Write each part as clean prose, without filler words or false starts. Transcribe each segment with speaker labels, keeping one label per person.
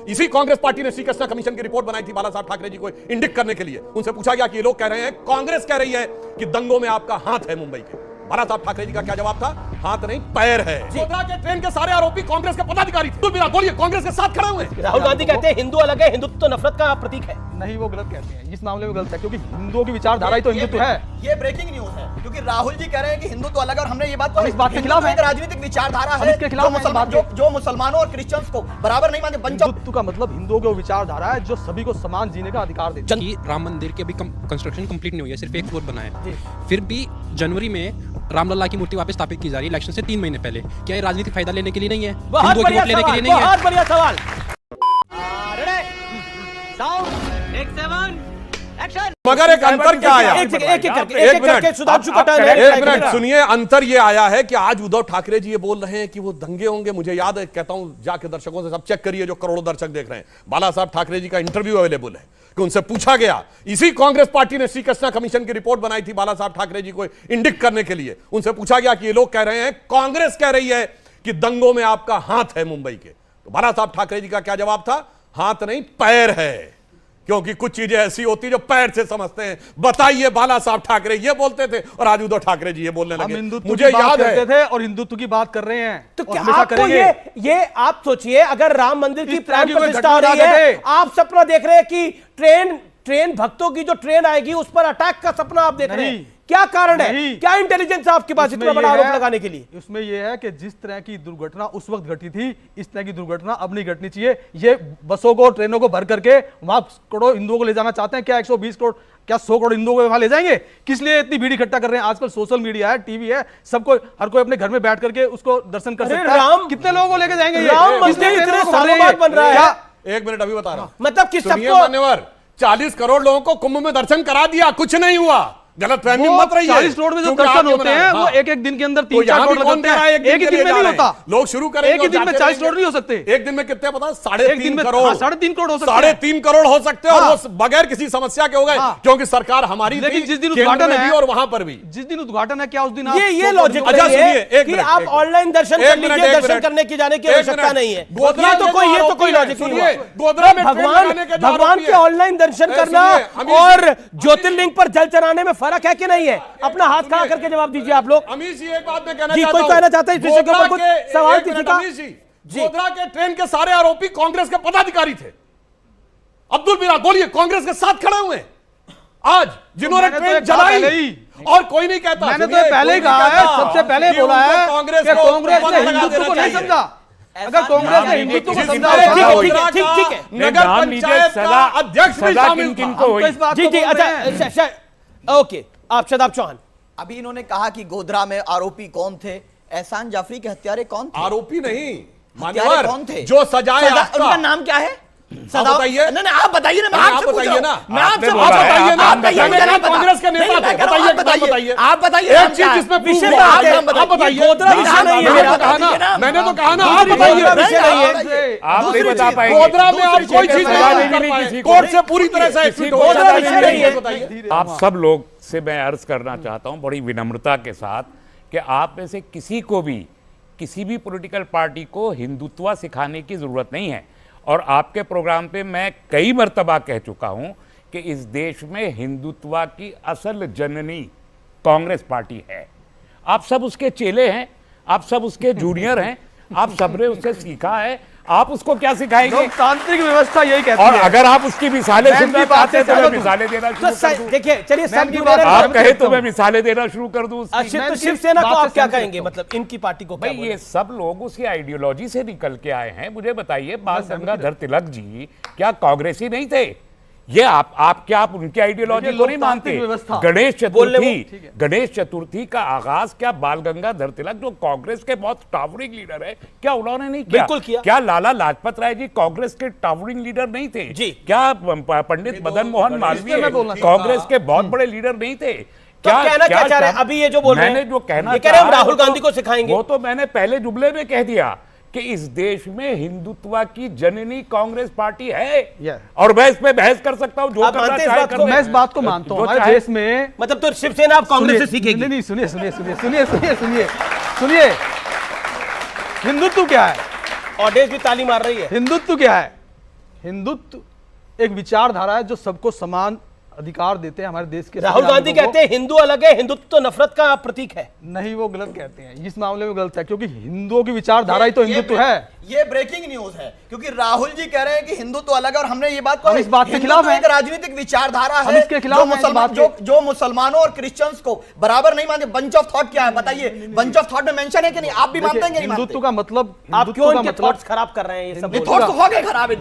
Speaker 1: इसी कांग्रेस पार्टी ने श्री कृष्णा कमीशन की रिपोर्ट बनाई थी बाला साहब ठाकरे जी को इंडिक्ट करने के लिए। उनसे पूछा गया कि ये लोग कह रहे हैं, कांग्रेस कह रही है कि दंगों में आपका हाथ है मुंबई के। बाला साहब ठाकरे जी का क्या जवाब था? हाथ नहीं पैर है। गोधरा के ट्रेन के सारे आरोपी कांग्रेस के पदाधिकारी थे। बोलिए, कांग्रेस के साथ खड़े हुए।
Speaker 2: राहुल गांधी कहते हैं हिंदू अलग है, हिंदुत्व तो नफरत का प्रतीक है।
Speaker 3: नहीं, वो गलत कहते हैं, इस मामले में गलत है, क्योंकि हिंदुओं की विचारधारा ही तो हिंदुत्व है।
Speaker 4: ये ब्रेकिंग न्यूज है, क्योंकि राहुल जी कह रहे हैं कि हिंदू तो अलग है और हमने ये बात
Speaker 3: इस बात के खिलाफ है।
Speaker 4: राजनीतिक विचारधारा है जो मुसलमानों और क्रिश्चियंस को बराबर नहीं मानते।
Speaker 3: हिंदुत्व का मतलब हिंदुओं की विचारधारा है जो सभी को समान जीने का अधिकार देती है।
Speaker 5: राम मंदिर की अभी कंस्ट्रक्शन कंप्लीट नहीं हुई है, सिर्फ एक फ्लोर बना है। फिर भी जनवरी में रामलला की मूर्ति वापस स्थापित की जा रही है इलेक्शन से 3 महीने पहले। क्या ये राजनीतिक फायदा लेने के लिए नहीं है? हिंदुओं की वोट लेने के लिए नहीं है?
Speaker 2: बहुत बढ़िया सवाल।
Speaker 1: मगर एक अंतर क्या आया?
Speaker 2: एक मिनट
Speaker 1: सुनिए, अंतर ये आया है कि आज उद्धव ठाकरे जी ये बोल रहे हैं कि वो दंगे होंगे। मुझे याद है, कहता हूं जाके दर्शकों से सब चेक करिए जो करोड़ों दर्शक देख रहे हैं। बाला साहब ठाकरे जी का इंटरव्यू अवेलेबल है कि उनसे पूछा गया, इसी कांग्रेस पार्टी ने श्री कृष्णा कमीशन की रिपोर्ट बनाई थी बाला साहब ठाकरे जी को इंडिक्ट करने के लिए। उनसे पूछा गया कि ये लोग कह रहे हैं, कांग्रेस कह रही है कि दंगों में आपका हाथ है मुंबई के। तो बाला साहब ठाकरे जी का क्या जवाब था? हाथ नहीं पैर है, क्योंकि कुछ चीजें ऐसी होती जो पैर से समझते हैं। बताइए, बाला साहब ठाकरे ये बोलते थे और आज उद्धव ठाकरे जी ये बोलने लगे।
Speaker 3: मुझे याद है थे और हिंदुत्व की बात कर रहे हैं,
Speaker 2: तो क्या आपको ये आप सोचिए, अगर राम मंदिर की प्राण प्रतिष्ठा हो रही है, आप सपना देख रहे हैं कि ट्रेन भक्तों की जो ट्रेन आएगी उस पर अटैक का सपना आप देख रहे हैं। क्या कारण है? क्या इंटेलिजेंस है आपके पास इतना बड़ा आरोप लगाने के लिए?
Speaker 3: उसमें यह है कि जिस तरह की दुर्घटना उस वक्त घटी थी, इस तरह की दुर्घटना अब नहीं घटनी चाहिए। ये बसों को, ट्रेनों को भर करके वहां करोड़ों हिंदुओं को ले जाना चाहते हैं। क्या 120 करोड़, क्या 100 करोड़ हिंदुओं को वहां ले जाएंगे? किस लिए इतनी भीड़ इकट्ठा कर रहे हैं? आजकल सोशल मीडिया है, टीवी है, सबको, हर कोई अपने घर में बैठ करके उसको दर्शन कर सकता है। कितने लोगों को लेकर जाएंगे?
Speaker 2: राम मंदिर इतने सालों बाद बन रहा है।
Speaker 1: एक मिनट, अभी बता रहा हूं।
Speaker 2: मतलब कि सबको
Speaker 1: मान्यवर 40 करोड़ लोगों को कुंभ में दर्शन करा दिया, कुछ नहीं हुआ। गलतफहमी मत रही है।
Speaker 3: 40 करोड़ में जो दर्शन होते हैं वो एक दिन के अंदर 3-4 करोड़ लगते हैं। एक ही दिन में नहीं होता।
Speaker 1: लोग शुरू करेंगे,
Speaker 3: एक ही दिन में 40 करोड़ नहीं हो सकते।
Speaker 1: एक दिन में कितने पता? 3.5 करोड़।
Speaker 3: 3.5 करोड़ हो सकते हैं।
Speaker 1: 3.5 करोड़ हो सकते हैं, और वो बगैर किसी समस्या के हो गए, क्योंकि सरकार हमारी थी।
Speaker 3: लेकिन जिस दिन उद्घाटन है
Speaker 1: और वहां पर भी
Speaker 3: जिस दिन उद्घाटन है, क्या उस दिन
Speaker 2: ये लॉजिक है कि आप ऑनलाइन दर्शन कर लीजिए, दर्शन करने की जाने की आवश्यकता नहीं है। ये तो कोई लॉजिक नहीं है। भगवान के ऑनलाइन दर्शन करना और ज्योतिर्लिंग पर जल चढ़ाने में फर्क है कि नहीं है? अपना हाथ खड़ा करके जवाब दीजिए आप लोग।
Speaker 1: अमीश जी, एक बात मैं कहना
Speaker 2: जी,
Speaker 1: चाहता हूं।
Speaker 2: कोई कहना चाहता है इस विषय के ऊपर कुछ सवाल किसी का?
Speaker 1: गोधरा के ट्रेन के सारे आरोपी कांग्रेस के पदाधिकारी थे। अब्दुल बिलाल, बोलिए, कांग्रेस के साथ खड़े हुए आज जिन्होंने ट्रेन जलाई, और कोई नहीं कहता।
Speaker 3: मैंने तो पहले ही कहा है, सबसे पहले बोला है, कांग्रेस ने हिंदुत्व को नहीं समझा। अगर कांग्रेस ने हिंदुत्व को समझा,
Speaker 2: ठीक है,
Speaker 1: नगर पंचायत का अध्यक्ष भी शामिल था।
Speaker 2: जी, अच्छा, ओके, आप शदाब चौहान।
Speaker 4: अभी इन्होंने कहा कि गोधरा में आरोपी कौन थे? एहसान जाफरी के हत्यारे कौन थे?
Speaker 1: आरोपी नहीं,
Speaker 4: हत्यारे कौन थे?
Speaker 1: जो सजाए
Speaker 4: उनका नाम क्या है?
Speaker 1: बताइए।
Speaker 4: नहीं, आप बताइए ना।
Speaker 1: आप बताइए ना।
Speaker 4: मैं आपसे
Speaker 1: बताइए ना। कांग्रेस के नेता थे, बताइए।
Speaker 4: आप बताइए
Speaker 1: एक चीज जिसमें आप बताइए। मैंने तो कहा ना, आप बताइए।
Speaker 6: आप नहीं बता पाएंगे।
Speaker 1: गोधरा में आप कोई चीज नहीं, कोर्ट से पूरी तरह से।
Speaker 6: आप सब लोग से मैं अर्ज करना चाहता हूं बड़ी विनम्रता के साथ कि आप में से किसी को भी, किसी भी पॉलिटिकल पार्टी को हिंदुत्व सिखाने की जरूरत नहीं है। और आपके प्रोग्राम पे मैं कई मर्तबा कह चुका हूं कि इस देश में हिंदुत्व की असल जननी कांग्रेस पार्टी है। आप सब उसके चेले हैं, आप सब उसके जूनियर हैं, आप सबने उससे सीखा है। आप उसको क्या सिखाएंगे?
Speaker 3: लोकतांत्रिक व्यवस्था यही कहती
Speaker 6: और
Speaker 3: है।
Speaker 6: अगर आप उसकी मिसालें सुनना चाहते हैं तो मैं मिसालें देना शुरू कर दूं।
Speaker 2: देखिए, चलिए,
Speaker 6: आप कहे तो मैं मिसालें देना शुरू कर दूं।
Speaker 2: तो शिवसेना को आप क्या कहेंगे? मतलब इनकी पार्टी को?
Speaker 6: भाई, ये सब लोग उसी आइडियोलॉजी से निकल के आए हैं। मुझे बताइए, बाल गंगाधर तिलक जी क्या कांग्रेसी नहीं थे? ये आप क्या आप उनकी आइडियोलॉजी को नहीं मानते? गणेश चतुर्थी का आगाज क्या बाल गंगाधर तिलक, जो कांग्रेस के बहुत टावरिंग लीडर है, क्या उन्होंने नहीं किया?
Speaker 2: बिल्कुल किया।
Speaker 6: क्या लाला लाजपत राय जी कांग्रेस के टावरिंग लीडर नहीं थे जी? क्या पंडित मदन मोहन मालवीय कांग्रेस के बहुत बड़े लीडर नहीं थे?
Speaker 2: क्या कहना क्या चाह रहे हैं अभी? ये जो बोल रहे हैं,
Speaker 6: मैंने जो कहना
Speaker 2: कह रहे हैं राहुल गांधी को सिखाएंगे,
Speaker 6: वो तो मैंने पहले जुमले में कह दिया कि इस देश में हिंदुत्व की जननी कांग्रेस पार्टी है। और मैं इस पे बहस कर सकता हूं, जो करना चाहे कर।
Speaker 3: मैं इस बात को मानता हूं, हमारे देश में
Speaker 2: मतलब तो शिवसेना आप कांग्रेस से सीखेगी?
Speaker 3: नहीं, सुनिए, हिंदुत्व क्या है?
Speaker 2: ऑडियंस भी ताली मार रही है।
Speaker 3: हिंदुत्व क्या है? हिंदुत्व एक विचारधारा है जो सबको समान अधिकार देते हैं हमारे देश के।
Speaker 2: राहुल गांधी कहते हैं हिंदू अलग है, हिंदुत्व तो नफरत का प्रतीक है।
Speaker 3: नहीं, वो गलत कहते हैं, इस मामले में गलत है, क्योंकि हिंदुओं की विचारधारा ही तो हिंदुत्व है।
Speaker 4: ये ब्रेकिंग न्यूज है, क्योंकि राहुल जी कह रहे हैं कि हिंदू तो अलग है, और हमने ये बात
Speaker 3: हम इस बात के खिलाफ हैं।
Speaker 4: एक राजनीतिक विचारधारा
Speaker 3: हम
Speaker 4: है
Speaker 3: इसके खिलाफ
Speaker 4: जो मुसलमानों और क्रिश्चियंस को बराबर नहीं मानते। बंच ऑफ थॉट क्या है बताइए? बंच ऑफ थॉट में मेंशन है कि नहीं? आप भी मानते हैं कि नहीं मानते?
Speaker 3: हिंदुत्व का मतलब,
Speaker 2: आप क्यों इनके थॉट्स खराब कर रहे हैं? ये सब
Speaker 4: थॉट्स हो गए खराब है।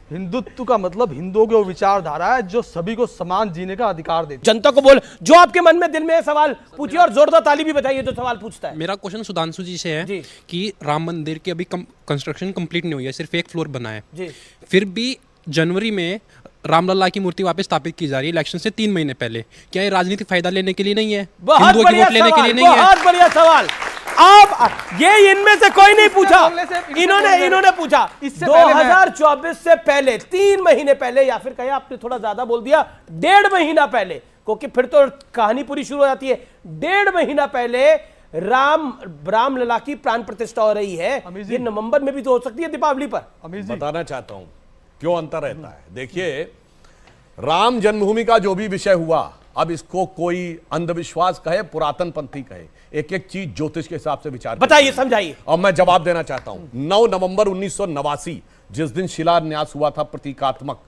Speaker 3: हिंदुत्व का मतलब हिंदुओं की वो विचारधारा है जो सभी को समान जीने का अधिकार देती है।
Speaker 2: जनता को बोल, जो आपके मन में दिल में है सवाल पूछिए, और जोरदार ताली भी बताइए जो सवाल पूछता है।
Speaker 5: मेरा क्वेश्चन सुधांशु जी से है
Speaker 2: जी।
Speaker 5: कि राम मंदिर की अभी कंस्ट्रक्शन कंप्लीट नहीं हुई है, सिर्फ एक फ्लोर बना है
Speaker 2: जी।
Speaker 5: फिर भी जनवरी में रामलला की मूर्ति वापस स्थापित की जा रही है इलेक्शन से 3 महीने पहले। क्या ये राजनीतिक फायदा लेने के लिए नहीं है?
Speaker 2: बहुत
Speaker 5: हिंदुओं की
Speaker 2: बढ़िया
Speaker 5: वोट लेने के लिए
Speaker 2: सवाल,
Speaker 5: नहीं है?
Speaker 2: बहुत बढ़िया सवाल। आप ये इनमें से कोई नहीं पूछा, इन्होंने पूछा।
Speaker 3: इससे पहले
Speaker 2: 2024 से पहले 3 महीने पहले, या फिर कहे आपने थोड़ा ज्यादा बोल दिया, 1.5 महीना पहले, क्योंकि फिर तो कहानी पूरी शुरू हो जाती है। 1.5 महीना पहले रामलला की प्राण प्रतिष्ठा हो रही है। ये नवंबर में भी तो हो सकती है, दीपावली पर।
Speaker 1: बताना चाहता हूं क्यों अंतर रहता है। देखिए, राम जन्मभूमि का जो भी विषय हुआ, अब इसको कोई अंधविश्वास कहे, पुरातन पंथी कहे, एक एक चीज ज्योतिष के हिसाब से विचार
Speaker 2: बताइए, समझाइए।
Speaker 1: और मैं जवाब देना चाहता हूं। 9 नवंबर 1989 जिस दिन शिलान्यास हुआ था प्रतीकात्मक,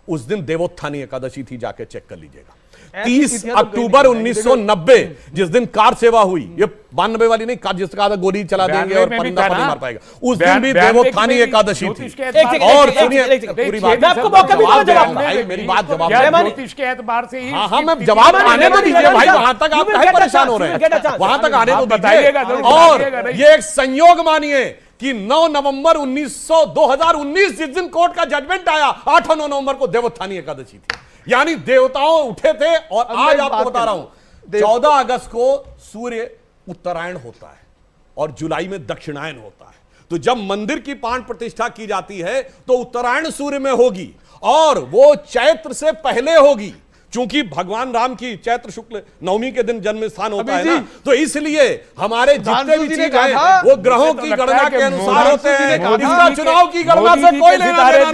Speaker 1: उस दिन देवोत्थानी एकादशी थी, जाके चेक कर लीजिएगा। 30 अक्टूबर 1990 जिस दिन कार सेवा हुई, ये 92 वाली नहीं, कार जिसका गोली चला देंगे और पंडा नहीं मार पाएगा, उस दिन भी देवोत्थानी एकादशी थी। और सुनिए पूरी बात,
Speaker 2: मैं आपको मौका भी दूंगा जवाब।
Speaker 1: मेरी बात जवाब
Speaker 6: ज्योतिष के एतबार से ही।
Speaker 1: हाँ, मैं जवाब आने तो दीजिए भाई, वहां तक आप काहे परेशान हो रहे हैं? वहां तक आने तो दीजिए। और ये एक संयोग मानिए कि 9 नवंबर 2019 जिस दिन कोर्ट का जजमेंट आया, 8 और 9 नवंबर को देवोत्थानी एकादशी थी। यानी देवताओं उठे थे। और आज आपको बता रहा हूं, 14 अगस्त को सूर्य उत्तरायण होता है और जुलाई में दक्षिणायन होता है। तो जब मंदिर की प्राण प्रतिष्ठा की जाती है तो उत्तरायण सूर्य में होगी, और वो चैत्र से पहले होगी, क्योंकि भगवान राम की चैत्र शुक्ल नवमी के दिन जन्म स्थान होता है ना। तो इसलिए हमारे जितने भी चीज है वो ग्रहों की गणना के अनुसार होते हैं। इसका चुनाव की गणना से कोई लेना देना